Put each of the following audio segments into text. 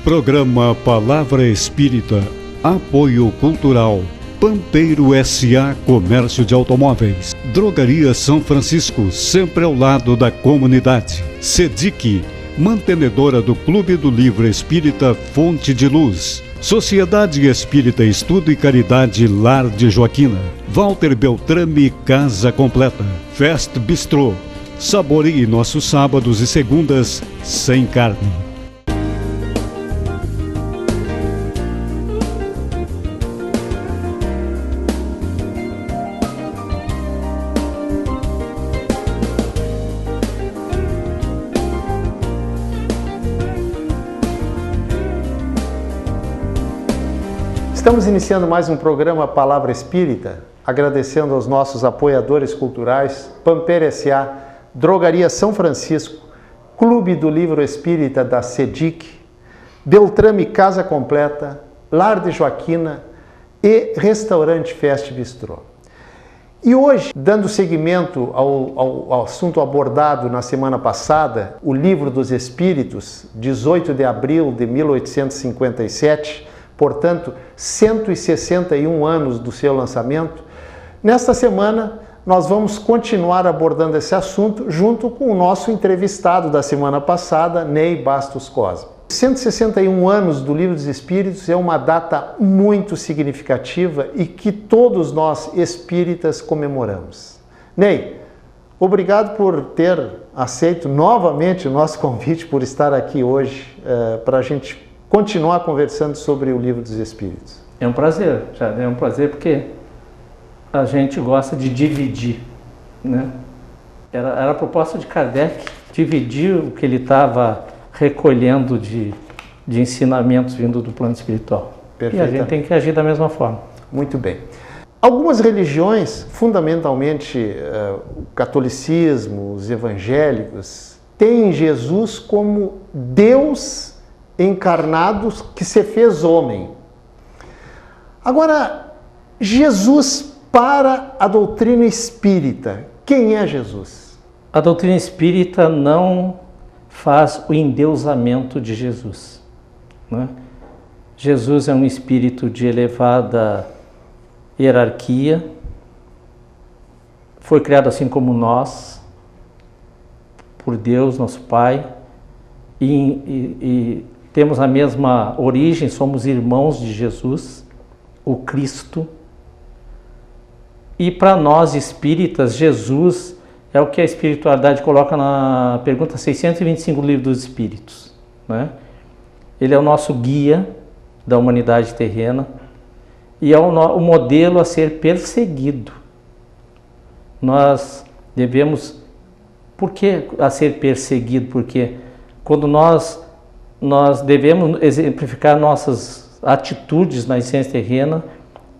Programa Palavra Espírita, Apoio Cultural, Pampeiro S.A. Comércio de Automóveis, Drogaria São Francisco, sempre ao lado da comunidade, SEDIC, mantenedora do Clube do Livro Espírita Fonte de Luz, Sociedade Espírita Estudo e Caridade Lar de Joaquina, Walter Beltrame Casa Completa, Fest Bistrô, saboreie nossos sábados e segundas sem carne. Estamos iniciando mais um programa Palavra Espírita, agradecendo aos nossos apoiadores culturais, Pampeiro S.A., Drogaria São Francisco, Clube do Livro Espírita da SEDIC, Beltrame Casa Completa, Lar de Joaquina e Restaurante Fest Bistrô. E hoje, dando seguimento ao assunto abordado na semana passada, o Livro dos Espíritos, 18 de abril de 1857, portanto, 161 anos do seu lançamento, nesta semana nós vamos continuar abordando esse assunto junto com o nosso entrevistado da semana passada, Ney Bastos Cosme. 161 anos do Livro dos Espíritos é uma data muito significativa e que todos nós espíritas comemoramos. Ney, obrigado por ter aceito novamente o nosso convite, por estar aqui hoje para a gente continuar conversando sobre o Livro dos Espíritos. É um prazer, é um prazer porque a gente gosta de dividir, né? Era a proposta de Kardec, dividir o que ele estava recolhendo de ensinamentos vindo do plano espiritual. E a gente tem que agir da mesma forma. Muito bem. Algumas religiões, fundamentalmente o catolicismo, os evangélicos, têm Jesus como Deus encarnado que se fez homem. Agora, Jesus para a doutrina espírita, quem é Jesus? A doutrina espírita não faz o endeusamento de Jesus, né? Jesus é um espírito de elevada hierarquia, foi criado assim como nós, por Deus, nosso Pai, e temos a mesma origem, somos irmãos de Jesus, o Cristo. E para nós espíritas, Jesus é o que a espiritualidade coloca na pergunta 625 do Livro dos Espíritos, né? Ele é o nosso guia da humanidade terrena e é o modelo a ser perseguido. Nós devemos... Por que a ser perseguido? Porque quando nós devemos exemplificar nossas atitudes na essência terrena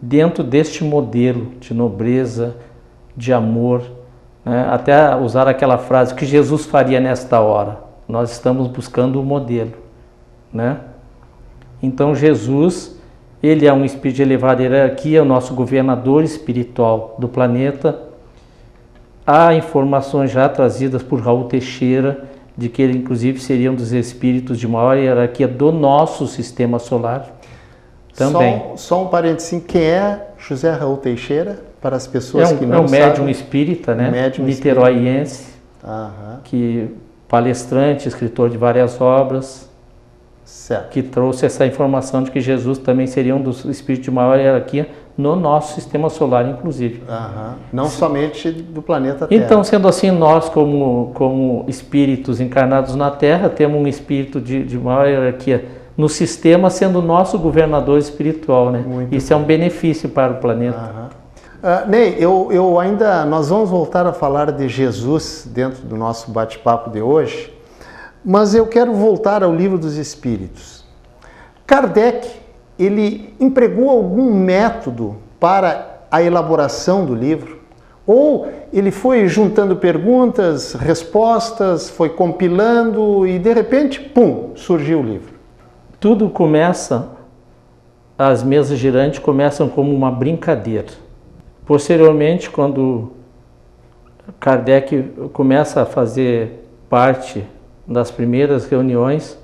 dentro deste modelo de nobreza, de amor, né? Até usar aquela frase, o que Jesus faria nesta hora? Nós estamos buscando o modelo, né? Então Jesus, ele é um espírito de elevada hierarquia, é o nosso governador espiritual do planeta. Há informações já trazidas por Raul Teixeira, de que ele inclusive seria um dos espíritos de maior hierarquia do nosso sistema solar também. Só um parênteses, quem é José Raul Teixeira? Para as pessoas que não sabem. É um médium espírita, né? Niteróiense, que palestrante, escritor de várias obras, certo, que trouxe essa informação de que Jesus também seria um dos espíritos de maior hierarquia no nosso sistema solar, inclusive. Não somente do planeta Terra. Então, sendo assim, nós como espíritos encarnados na Terra, temos um espírito de maior hierarquia no sistema, sendo nosso governador espiritual, né? Isso é um benefício para o planeta. Ney, nós vamos voltar a falar de Jesus dentro do nosso bate-papo de hoje, mas eu quero voltar ao Livro dos Espíritos. Kardec, ele empregou algum método para a elaboração do livro? Ou ele foi juntando perguntas, respostas, foi compilando e de repente, pum, surgiu o livro? Tudo começa, as mesas girantes começam como uma brincadeira. Posteriormente, quando Kardec começa a fazer parte das primeiras reuniões,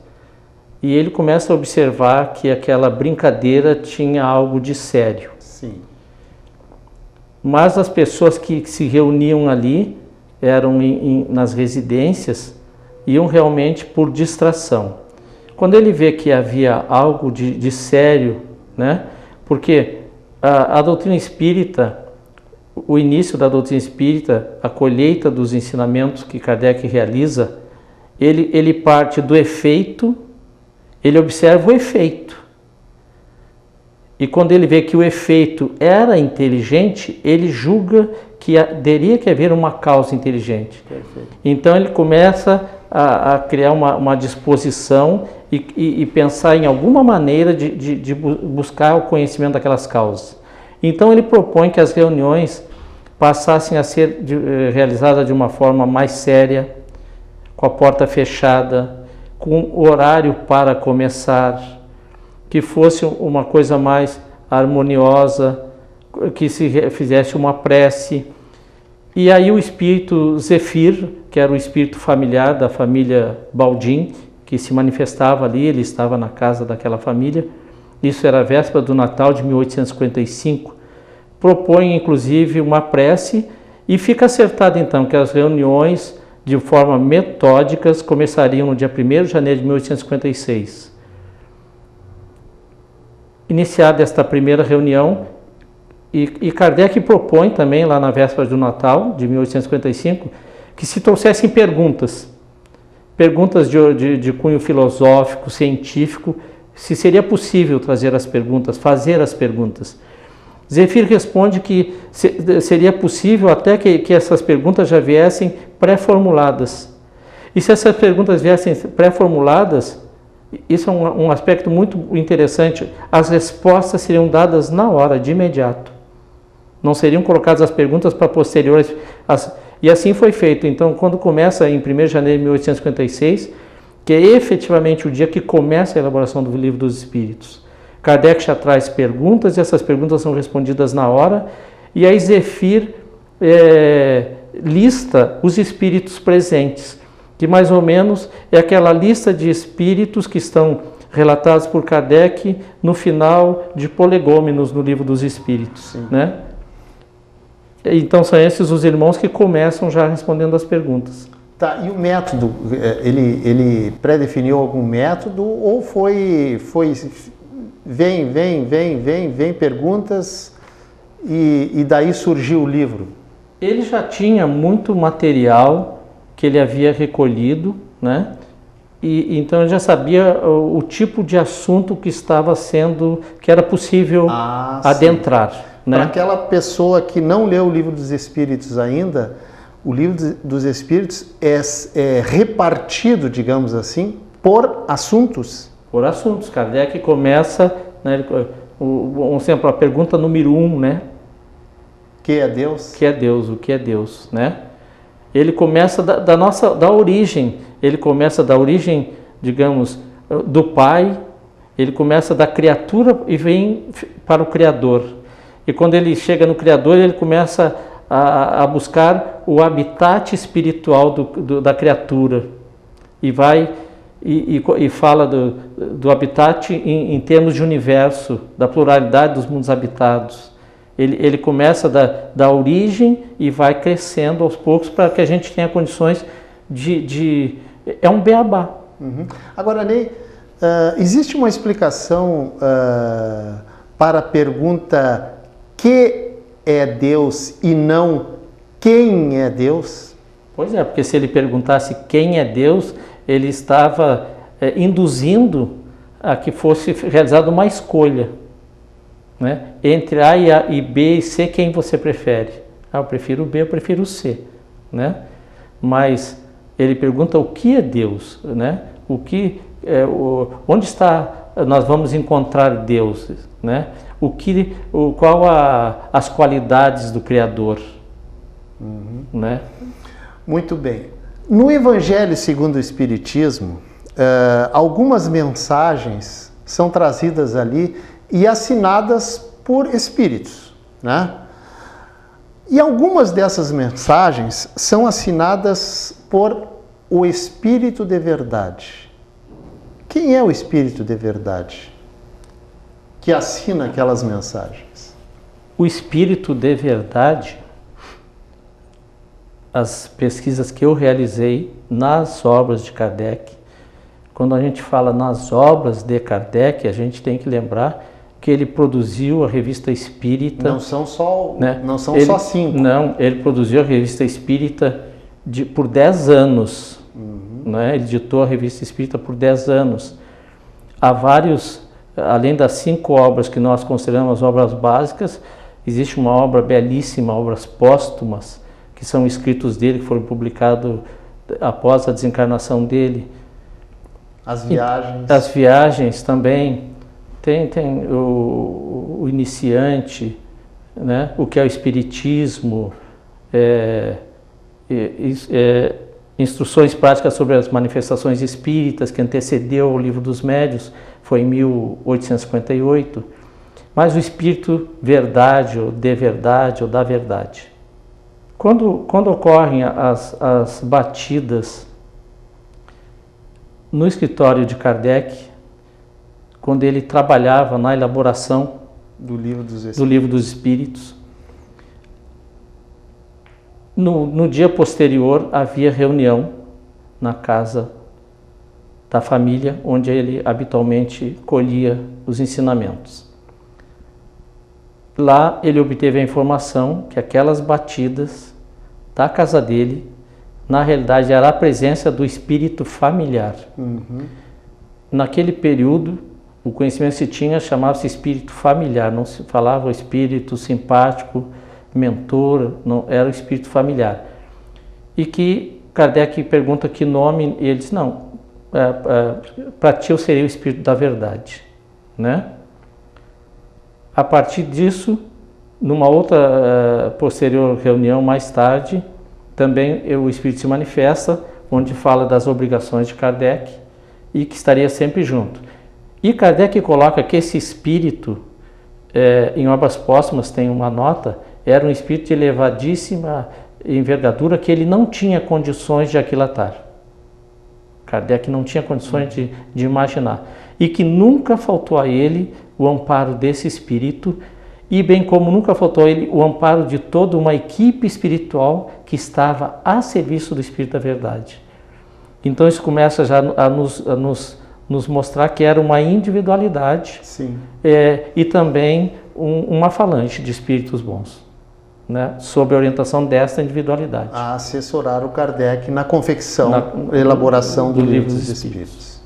e ele começa a observar que aquela brincadeira tinha algo de sério. Sim. Mas as pessoas que se reuniam ali eram nas residências, iam realmente por distração. Quando ele vê que havia algo de sério, né? Porque a doutrina espírita, o início da doutrina espírita, a colheita dos ensinamentos que Kardec realiza, ele parte do efeito, ele observa o efeito. E quando ele vê que o efeito era inteligente, ele julga que teria que haver uma causa inteligente. Perfeito. Então ele começa a criar uma disposição e pensar em alguma maneira de buscar o conhecimento daquelas causas. Então ele propõe que as reuniões passassem a ser realizadas de uma forma mais séria, com a porta fechada, com o horário para começar, que fosse uma coisa mais harmoniosa, que se fizesse uma prece. E aí o espírito Zefir, que era o espírito familiar da família Baldin, que se manifestava ali, ele estava na casa daquela família, isso era a véspera do Natal de 1855, propõe inclusive uma prece e fica acertado então que as reuniões de forma metódicas começariam no dia 1º de janeiro de 1856. Iniciada esta primeira reunião, e Kardec propõe também, lá na véspera do Natal, de 1855, que se trouxessem perguntas de cunho filosófico, científico, se seria possível trazer as perguntas, fazer as perguntas. Zefir responde que seria possível até que essas perguntas já viessem pré-formuladas. E se essas perguntas viessem pré-formuladas, isso é um aspecto muito interessante, as respostas seriam dadas na hora, de imediato. Não seriam colocadas as perguntas para posteriores. E assim foi feito. Então, quando começa em 1º de janeiro de 1856, que é efetivamente o dia que começa a elaboração do Livro dos Espíritos, Kardec já traz perguntas e essas perguntas são respondidas na hora, e aí Zefir lista os espíritos presentes, que mais ou menos é aquela lista de espíritos que estão relatados por Kardec no final de Prolegômenos, no Livro dos Espíritos, né? Então são esses os irmãos que começam já respondendo as perguntas. Tá, e o método, ele pré-definiu algum método ou foi vem perguntas e daí surgiu o livro? Ele já tinha muito material que ele havia recolhido, né? E então ele já sabia o tipo de assunto que estava sendo, que era possível adentrar. Né? Para aquela pessoa que não leu o Livro dos Espíritos ainda, o Livro dos Espíritos é repartido, digamos assim, por assuntos. Por assuntos. Kardec começa, né, vamos exemplo, a pergunta número 1, né? Que é Deus? Que é Deus, o que é Deus, né? Ele começa da origem, ele começa da origem, digamos, do Pai, ele começa da criatura e vem para o Criador. E quando ele chega no Criador, ele começa a buscar o habitat espiritual da criatura. E vai e fala do habitat em termos de universo, da pluralidade dos mundos habitados. Ele começa da origem e vai crescendo aos poucos para que a gente tenha condições é um beabá. Uhum. Agora, Ney, existe uma explicação para a pergunta que é Deus e não quem é Deus? Pois é, porque se ele perguntasse quem é Deus, ele estava induzindo a que fosse realizada uma escolha, né? Entre A e B e C, quem você prefere? Eu prefiro o B, eu prefiro o C, né? Mas ele pergunta o que é Deus, né? Onde está, nós vamos encontrar Deus, né? Qual as qualidades do Criador, né? Muito bem. No Evangelho segundo o Espiritismo, algumas mensagens são trazidas ali e assinadas por espíritos, né? E algumas dessas mensagens são assinadas por o Espírito de Verdade. Quem é o Espírito de verdade que assina aquelas mensagens? O Espírito de verdade, as pesquisas que eu realizei nas obras de Kardec, quando a gente fala nas obras de Kardec, a gente tem que lembrar que ele produziu a Revista Espírita. Não são só, né? Não são só 5. Não, ele produziu a Revista Espírita por 10 anos. Né? Ele editou a Revista Espírita por 10 anos. Há vários, além das 5 obras que nós consideramos obras básicas, existe uma obra belíssima, obras póstumas, que são escritos dele, que foram publicados após a desencarnação dele. As viagens. As viagens também. Tem o iniciante, né? O que é o espiritismo, instruções práticas sobre as manifestações espíritas, que antecedeu o Livro dos Médiuns, foi em 1858. Mas o Espírito verdade, ou de verdade, ou da verdade. Quando ocorrem as batidas no escritório de Kardec, quando ele trabalhava na elaboração do Livro dos Espíritos, no dia posterior havia reunião na casa da família, onde ele habitualmente colhia os ensinamentos. Lá ele obteve a informação que aquelas batidas da casa dele, na realidade, era a presença do espírito familiar. Naquele período, o conhecimento que se tinha chamava-se espírito familiar, não se falava espírito simpático, mentor, não, era o espírito familiar. E que Kardec pergunta que nome, e ele diz, não, para ti eu seria o espírito da verdade, né? A partir disso, numa outra posterior reunião mais tarde, também o espírito se manifesta, onde fala das obrigações de Kardec e que estaria sempre junto. E Kardec coloca que esse espírito, em obras póstumas tem uma nota, era um espírito de elevadíssima envergadura que ele não tinha condições de aquilatar. Kardec não tinha condições de imaginar. E que nunca faltou a ele o amparo desse espírito, e bem como nunca faltou a ele o amparo de toda uma equipe espiritual que estava a serviço do Espírito da Verdade. Então isso começa já a nos mostrar que era uma individualidade. Sim. E também uma falange de espíritos bons, né, sob a orientação desta individualidade. A assessorar o Kardec na confecção, elaboração do Livro dos Espíritos.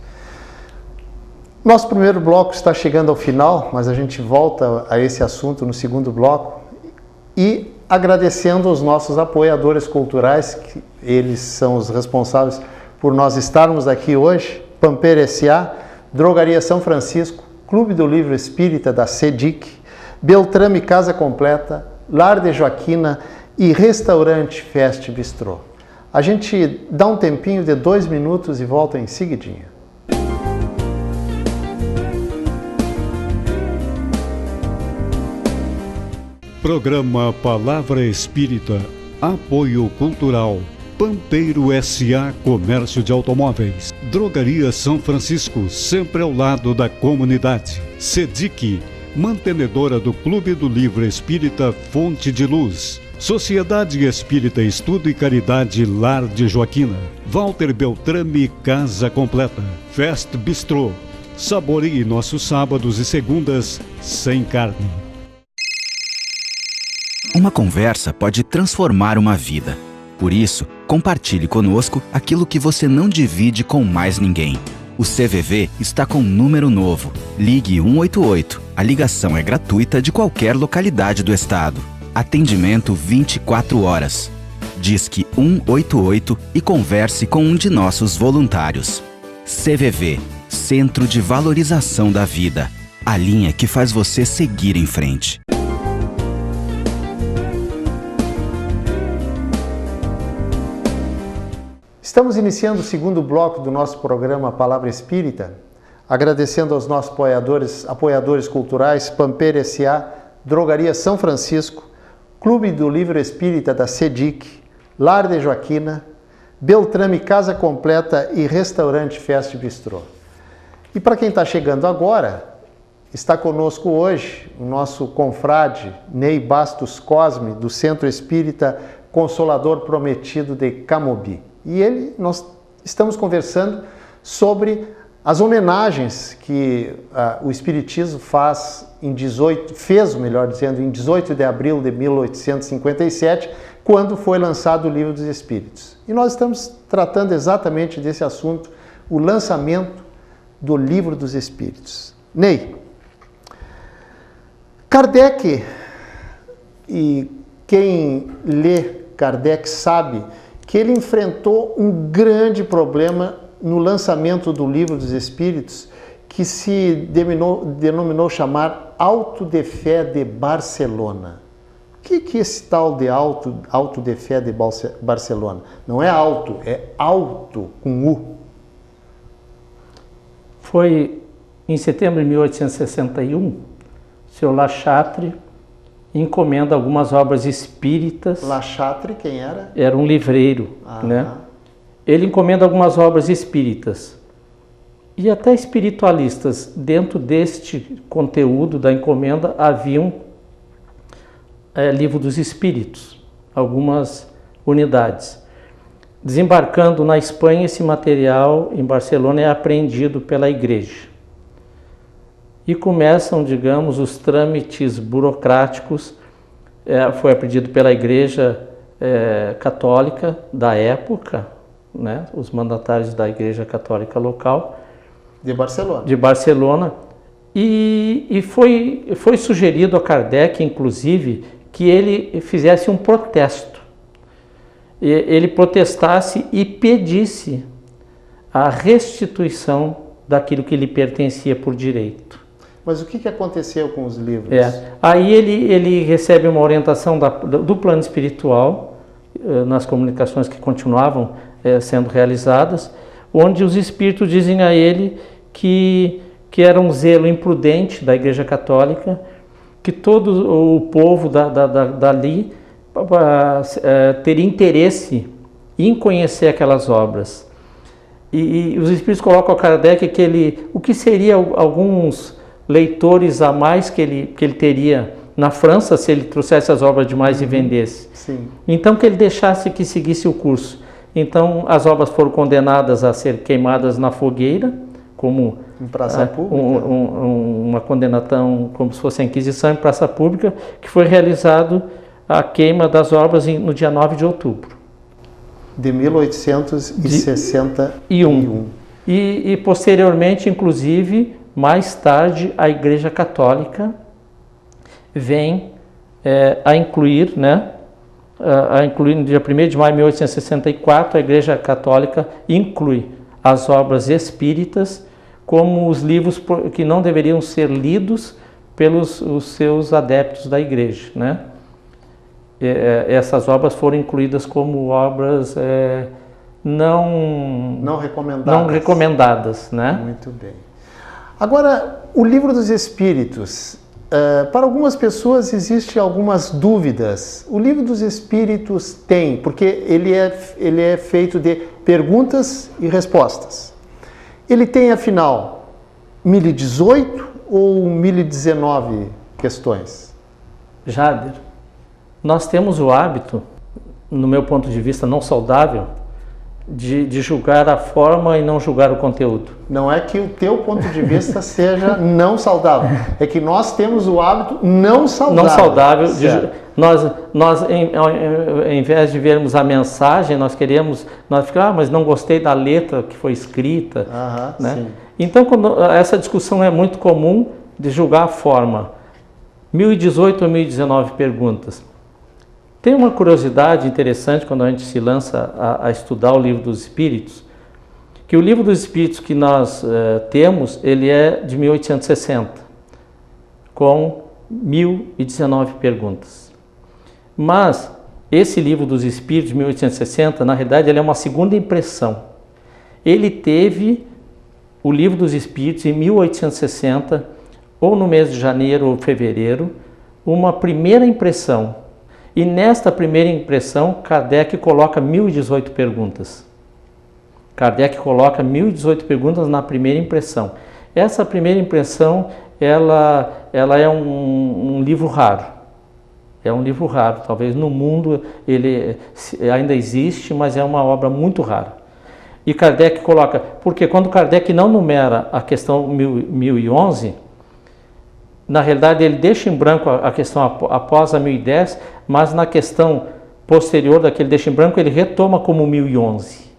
Nosso primeiro bloco está chegando ao final, mas a gente volta a esse assunto no segundo bloco, e agradecendo aos nossos apoiadores culturais, que eles são os responsáveis por nós estarmos aqui hoje: Pamper S.A., Drogaria São Francisco, Clube do Livro Espírita da CEDIC, Beltrame Casa Completa, Lar de Joaquina e Restaurante Fest Bistrô. A gente dá um tempinho de 2 minutos e volta em seguidinha. Programa Palavra Espírita, Apoio Cultural, Pampeiro S.A. Comércio de Automóveis, Drogaria São Francisco, sempre ao lado da comunidade, CEDIC, mantenedora do Clube do Livro Espírita Fonte de Luz, Sociedade Espírita Estudo e Caridade Lar de Joaquina, Walter Beltrame Casa Completa, Fest Bistrô. Saboreie nossos sábados e segundas sem carne. Uma conversa pode transformar uma vida. Por isso, compartilhe conosco aquilo que você não divide com mais ninguém. O CVV está com um número novo. Ligue 188. A ligação é gratuita de qualquer localidade do estado. Atendimento 24 horas. Disque 188 e converse com um de nossos voluntários. CVV, Centro de Valorização da Vida. A linha que faz você seguir em frente. Estamos iniciando o segundo bloco do nosso programa Palavra Espírita, agradecendo aos nossos apoiadores culturais: Pamper S.A., Drogaria São Francisco, Clube do Livro Espírita da CEDIC, Lar de Joaquina, Beltrame Casa Completa e Restaurante Fest Bistrô. E para quem está chegando agora, está conosco hoje o nosso confrade Ney Bastos Cosme, do Centro Espírita Consolador Prometido de Camobi. E nós estamos conversando sobre as homenagens que o Espiritismo fez em 18 de abril de 1857, quando foi lançado o Livro dos Espíritos. E nós estamos tratando exatamente desse assunto, o lançamento do Livro dos Espíritos. Ney, Kardec, e quem lê Kardec sabe que ele enfrentou um grande problema no lançamento do Livro dos Espíritos, que se denominou chamar Auto de Fé de Barcelona. O que é esse tal de Auto de Fé de Barcelona? Não é alto, é alto com U. Foi em setembro de 1861, o Sr. La Chatre encomenda algumas obras espíritas. La Chatre, quem era? Era um livreiro, né? Ele encomenda algumas obras espíritas. E até espiritualistas, dentro deste conteúdo da encomenda, haviam Livro dos Espíritos, algumas unidades. Desembarcando na Espanha, esse material em Barcelona é apreendido pela Igreja. E começam, digamos, os trâmites burocráticos. Foi apreendido pela Igreja Católica da época, né? Os mandatários da Igreja Católica local. De Barcelona. De Barcelona. E foi sugerido a Kardec, inclusive, que ele fizesse um protesto. Ele protestasse e pedisse a restituição daquilo que lhe pertencia por direito. Mas o que aconteceu com os livros? Aí ele recebe uma orientação do plano espiritual, nas comunicações que continuavam sendo realizadas, onde os espíritos dizem a ele que era um zelo imprudente da Igreja Católica, que todo o povo dali teria interesse em conhecer aquelas obras. E os espíritos colocam a Kardec o que seria alguns leitores a mais que ele teria na França se ele trouxesse as obras demais e vendesse. Sim. Então que ele deixasse que seguisse o curso. Então as obras foram condenadas a ser queimadas na fogueira, como em praça pública. Uma condenação, como se fosse a Inquisição em praça pública, que foi realizado a queima das obras no dia 9 de outubro. De 1861. E posteriormente, inclusive, mais tarde, a Igreja Católica vem a incluir, né? A incluir no dia 1º de maio de 1864, a Igreja Católica inclui as obras espíritas como os livros que não deveriam ser lidos pelos os seus adeptos da Igreja, né? Essas obras foram incluídas como obras não recomendadas, né? Muito bem. Agora, o Livro dos Espíritos, para algumas pessoas existem algumas dúvidas. O Livro dos Espíritos tem, porque ele é feito de perguntas e respostas. Ele tem, afinal, 1018 ou 1019 questões? Jader, nós temos o hábito, no meu ponto de vista não saudável, de julgar a forma e não julgar o conteúdo. Não é que o teu ponto de vista seja não saudável, é que nós temos o hábito não saudável. Não saudável. Nós em vez de vermos a mensagem, nós ficamos, mas não gostei da letra que foi escrita. Né? Sim. Então, essa discussão é muito comum de julgar a forma. 1018 ou 1019 perguntas. Tem uma curiosidade interessante quando a gente se lança a estudar o Livro dos Espíritos, que o Livro dos Espíritos que nós temos, ele é de 1860, com 1019 perguntas. Mas esse Livro dos Espíritos de 1860, na realidade, ele é uma segunda impressão. Ele teve o Livro dos Espíritos em 1860, ou no mês de janeiro ou fevereiro, uma primeira impressão. E nesta primeira impressão, Kardec coloca 1018 perguntas. Kardec coloca 1018 perguntas na primeira impressão. Essa primeira impressão, ela é um livro raro. É um livro raro, talvez no mundo ele ainda existe, mas é uma obra muito rara. E Kardec coloca, porque quando Kardec não numera a questão 1011, na realidade ele deixa em branco a questão após a 1010, mas na questão posterior daquele deixa em branco ele retoma como 1011.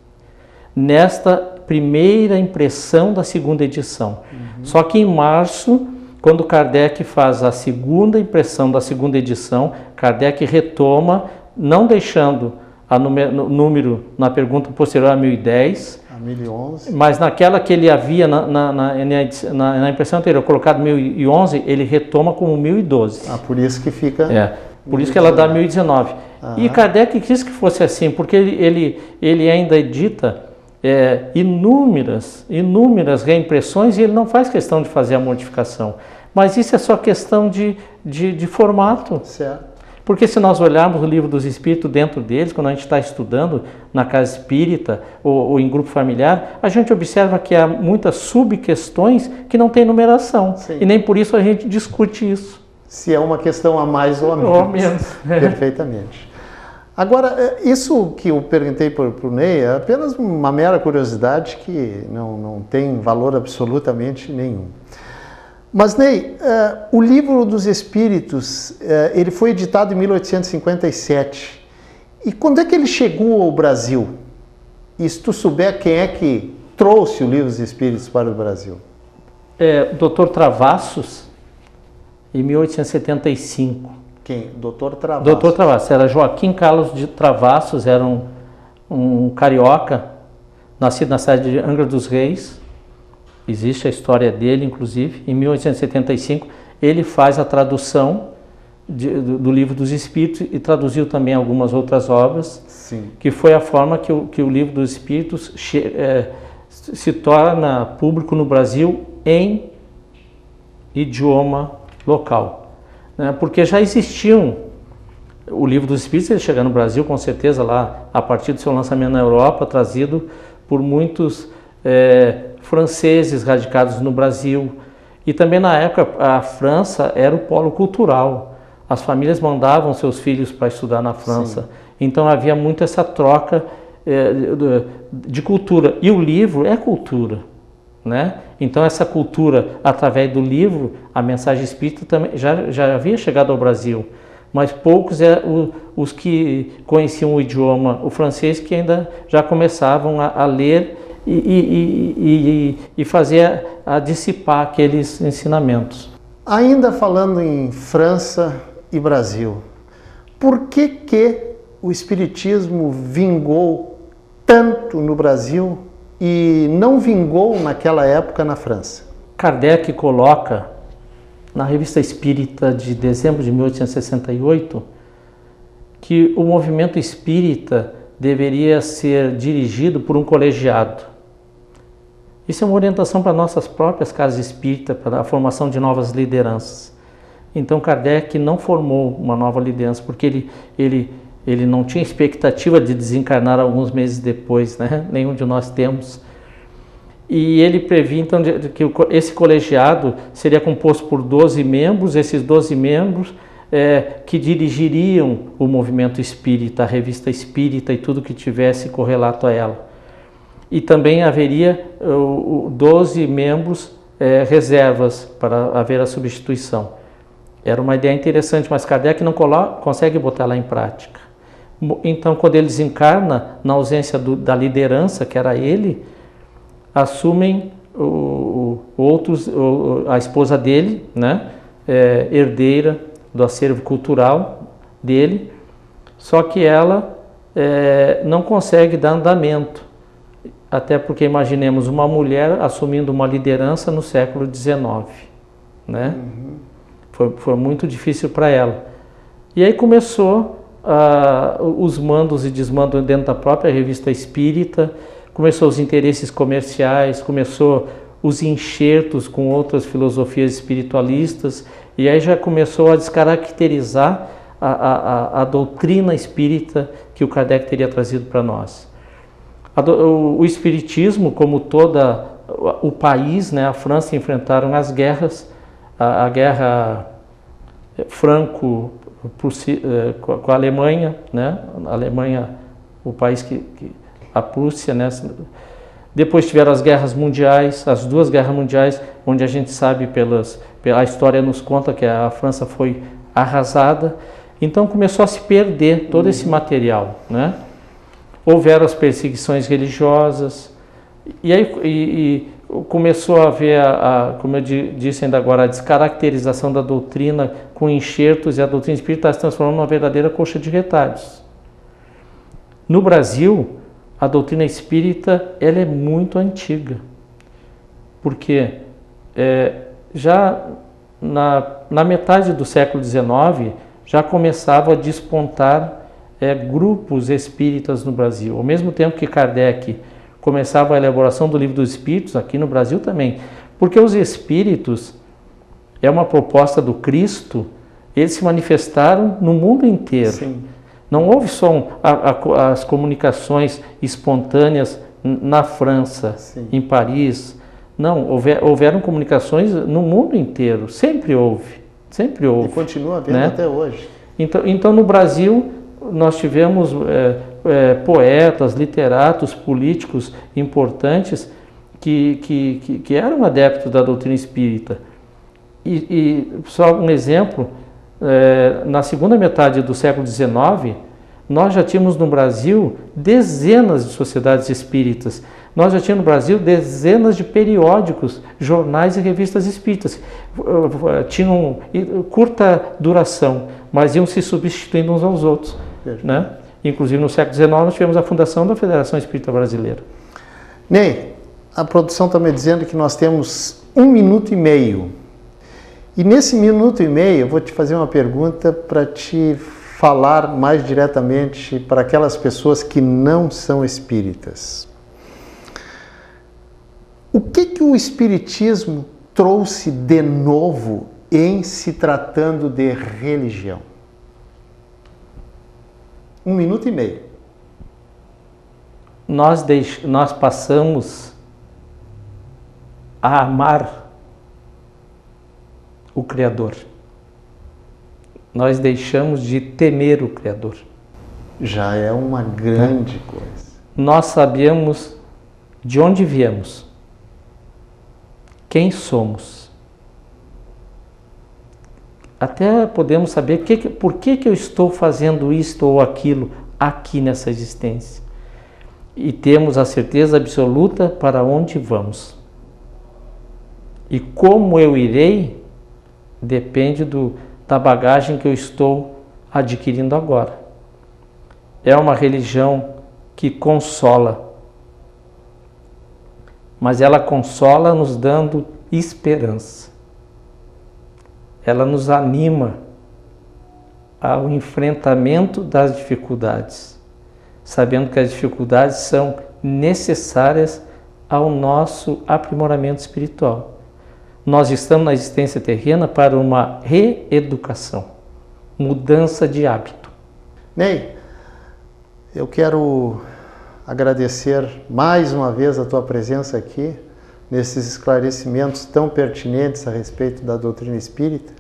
Nesta primeira impressão da segunda edição. Só que em março, quando Kardec faz a segunda impressão da segunda edição, Kardec retoma, não deixando o número na pergunta posterior a 1010, a 1011. Mas naquela que ele havia na impressão anterior, colocado 1011, ele retoma como 1012. Por isso que fica... Por isso que ela dá 1019. E Kardec quis que fosse assim, porque ele ainda edita inúmeras reimpressões e ele não faz questão de fazer a modificação. Mas isso é só questão de formato. Certo. Porque se nós olharmos o Livro dos Espíritos dentro deles, quando a gente está estudando na casa espírita ou em grupo familiar, a gente observa que há muitas subquestões que não têm numeração. Sim. E nem por isso a gente discute isso. Se é uma questão a mais ou a menos. Ou menos. Perfeitamente. Agora, isso que eu perguntei para o Ney é apenas uma mera curiosidade que não tem valor absolutamente nenhum. Mas, Ney, o Livro dos Espíritos, ele foi editado em 1857. E quando é que ele chegou ao Brasil? E se tu souber quem é que trouxe o Livro dos Espíritos para o Brasil? Dr. Travassos, em 1875. Quem? Dr. Travassos. Dr. Travassos. Era Joaquim Carlos de Travassos, era um carioca, nascido na cidade de Angra dos Reis. Existe a história dele, inclusive. Em 1875, ele faz a tradução do Livro dos Espíritos e traduziu também algumas outras obras. Sim. Que foi a forma que o Livro dos Espíritos se torna público no Brasil em idioma local. Né? Porque já existiam o Livro dos Espíritos, ele chega no Brasil com certeza lá a partir do seu lançamento na Europa, trazido por muitos franceses radicados no Brasil. E também na época a França era o polo cultural. As famílias mandavam seus filhos para estudar na França. Sim. Então havia muito essa troca de cultura. E o livro é cultura, né? Então essa cultura, através do livro, a mensagem espírita também já havia chegado ao Brasil. Mas poucos os que conheciam o idioma, o francês, que ainda já começavam a ler e fazer a dissipar aqueles ensinamentos. Ainda falando em França e Brasil, por que o Espiritismo vingou tanto no Brasil e não vingou naquela época na França? Kardec coloca na Revista Espírita de dezembro de 1868 que o movimento espírita deveria ser dirigido por um colegiado. Isso é uma orientação para nossas próprias casas espíritas, para a formação de novas lideranças. Então Kardec não formou uma nova liderança, porque ele não tinha expectativa de desencarnar alguns meses depois, né? Nenhum de nós temos. E ele previa então que esse colegiado seria composto por 12 membros, esses 12 membros que dirigiriam o movimento espírita, a revista espírita e tudo que tivesse correlato a ela. E também haveria 12 membros reservas para haver a substituição. Era uma ideia interessante, mas Kardec não consegue botar lá em prática. Então, quando ele desencarna, na ausência da liderança, que era ele, assumem a esposa dele, né, herdeira do acervo cultural dele, só que ela não consegue dar andamento. Até porque imaginemos uma mulher assumindo uma liderança no século XIX, né? Foi muito difícil para ela. E aí começou os mandos e desmandos dentro da própria revista espírita, começou os interesses comerciais, começou os enxertos com outras filosofias espiritualistas, e aí já começou a descaracterizar a doutrina espírita que o Kardec teria trazido para nós. O espiritismo, como toda o país, né, a França, enfrentaram as guerras, a guerra franco com a Alemanha, né, a Alemanha, o país a Prússia, né, depois tiveram as guerras mundiais, as duas guerras mundiais, onde a gente sabe a história nos conta que a França foi arrasada. Então começou a se perder todo esse material, né? Houveram as perseguições religiosas, e aí começou a haver, como eu disse ainda agora, a descaracterização da doutrina com enxertos, e a doutrina espírita está se transformando numa verdadeira coxa de retalhos. No Brasil, a doutrina espírita ela é muito antiga, porque já na metade do século XIX já começava a despontar grupos espíritas no Brasil. Ao mesmo tempo que Kardec começava a elaboração do Livro dos Espíritos, aqui no Brasil também, porque os espíritos é uma proposta do Cristo, eles se manifestaram no mundo inteiro. Sim. Não houve só as comunicações espontâneas na França, sim, em Paris. Não, houveram comunicações no mundo inteiro, sempre houve. Sempre houve. E continua havendo, né, até hoje. Então no Brasil nós tivemos poetas, literatos, políticos importantes que eram adeptos da doutrina espírita. E só um exemplo, na segunda metade do século XIX, nós já tínhamos no Brasil dezenas de sociedades espíritas. Nós já tínhamos no Brasil dezenas de periódicos, jornais e revistas espíritas. Tinham curta duração, mas iam se substituindo uns aos outros, né? Inclusive no século XIX nós tivemos a fundação da Federação Espírita Brasileira. Ney, a produção está me dizendo que nós temos 1 minuto e meio. E nesse 1 minuto e meio eu vou te fazer uma pergunta para te falar mais diretamente para aquelas pessoas que não são espíritas. O que o Espiritismo trouxe de novo em se tratando de religião? 1 minuto e meio. Nós passamos a amar o Criador. Nós deixamos de temer o Criador. Já é uma grande coisa. Nós sabemos de onde viemos, quem somos. Até podemos saber por que eu estou fazendo isto ou aquilo aqui nessa existência. E temos a certeza absoluta para onde vamos. E como eu irei, depende da bagagem que eu estou adquirindo agora. É uma religião que consola, mas ela consola nos dando esperança. Ela nos anima ao enfrentamento das dificuldades, sabendo que as dificuldades são necessárias ao nosso aprimoramento espiritual. Nós estamos na existência terrena para uma reeducação, mudança de hábito. Ney, eu quero agradecer mais uma vez a tua presença aqui, nesses esclarecimentos tão pertinentes a respeito da doutrina espírita,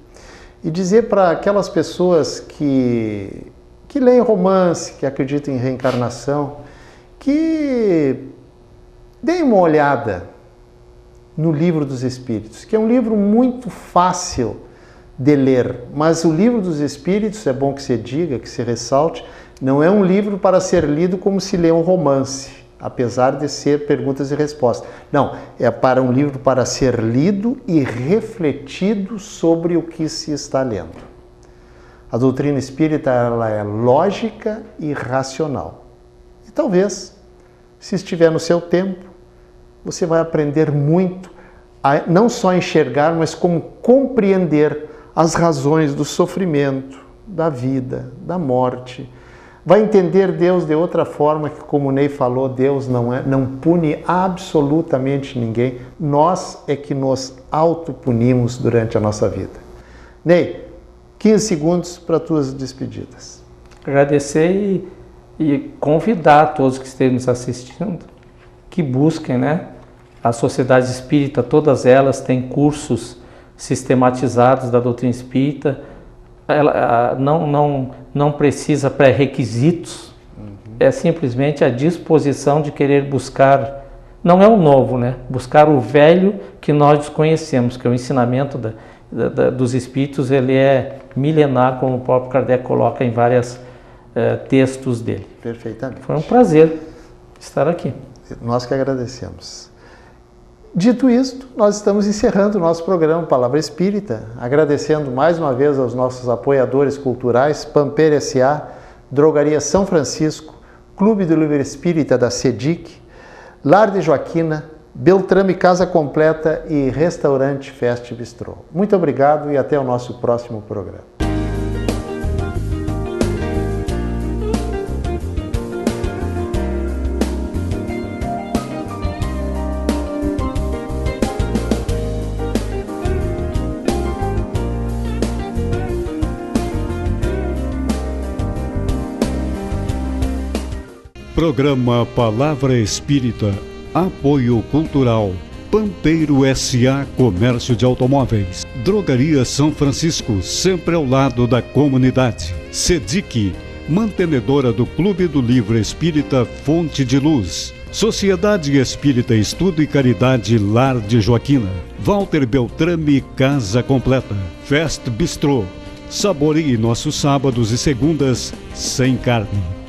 e dizer para aquelas pessoas que leem romance, que acreditam em reencarnação, que deem uma olhada no Livro dos Espíritos, que é um livro muito fácil de ler, mas o Livro dos Espíritos, é bom que se diga, que se ressalte, não é um livro para ser lido como se lê um romance, apesar de ser perguntas e respostas. Não, é para um livro para ser lido e refletido sobre o que se está lendo. A doutrina espírita ela é lógica e racional. E talvez, se estiver no seu tempo, você vai aprender muito a não só enxergar, mas como compreender as razões do sofrimento, da vida, da morte. Vai entender Deus de outra forma, que como o Ney falou, Deus não pune absolutamente ninguém. Nós é que nos autopunimos durante a nossa vida. Ney, 15 segundos para tuas despedidas. Agradecer e convidar todos que estejam nos assistindo, que busquem, né, As sociedades espíritas, todas elas têm cursos sistematizados da doutrina espírita. Ela não precisa pré-requisitos, é simplesmente a disposição de querer buscar, não é o novo, né? Buscar o velho que nós desconhecemos, que é o ensinamento dos espíritos, ele é milenar, como o próprio Kardec coloca em vários textos dele. Perfeitamente. Foi um prazer estar aqui. Nós que agradecemos. Dito isto, nós estamos encerrando o nosso programa Palavra Espírita, agradecendo mais uma vez aos nossos apoiadores culturais, Pamper S.A., Drogaria São Francisco, Clube do Livro Espírita da SEDIC, Lar de Joaquina, Beltrame Casa Completa e Restaurante Fest Bistrô. Muito obrigado e até o nosso próximo programa. Programa Palavra Espírita, apoio cultural, Pampeiro S.A. Comércio de Automóveis, Drogaria São Francisco, sempre ao lado da comunidade, SEDIC, mantenedora do Clube do Livro Espírita Fonte de Luz, Sociedade Espírita Estudo e Caridade Lar de Joaquina, Walter Beltrame Casa Completa, Fest Bistrô. Saboreie nossos sábados e segundas sem carne.